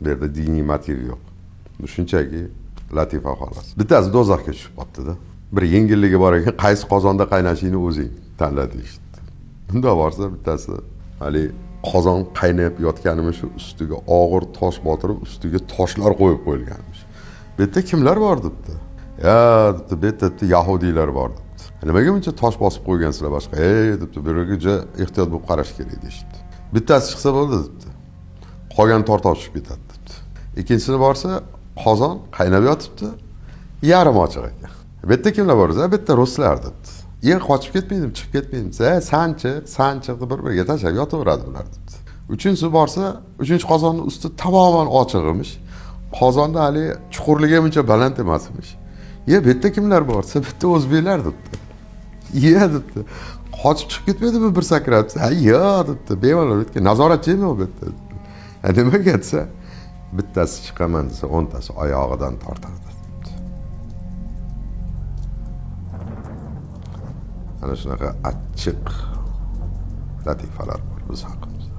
Bu yerda diniy motiv yo'q. Bu shunchaki latifa xolos. Bittasi do'zaxga tushib qolibdi-da. Bir yengilligi bor ekan, qaysi qozonda qaynashingni o'zing tanla deyishdi. Bunda borsa bittasi hali qozon qaynab yotganimi shu ustiga og'ir tosh botirib, ustiga toshlar qo'yib qo'yilganmish. Bu yerda kimlar bor debdi. Ya debdi, bu yerda yahudiylar bor debdi. Nimaga buncha tosh bosib qo'ygansizlar boshqa? Debdi, bu yerga ehtiyot bo'lib qarash kerak deyishdi. Bittasi chiqsa bo'ldi debdi. Qolgan tortoq tushib ketadi debdi. Ikkinchisi borsa qozon qaynab yotibdi, yarim ochiq ekan. Bu yerda kimlar bor? Bu yerda ruslar debdi. Qochib ketmaydim, chiqib ketmaydim. Sanchiqni bir-biriga tashlab yotaveradi bular debdi. Uchinchisi borsa, uchinchi qozonning usti tamoman ochiq emish. Qozonda hali chuqurligi buncha baland emas emish. Bu yerda kimlar borsa, bu yerda o'zbeklar debdi. Debdi. Qochib chiqib ketmaydimi bir sakrab? Debdi. Bemalol o'tgan. Nazoratchimi u bu yerda? Nimaga desa, bittasi chiqaman desa, 10tasi oyog'idan tortardi. Ana shunaqa achchiq latifalar bor biz haqimizda.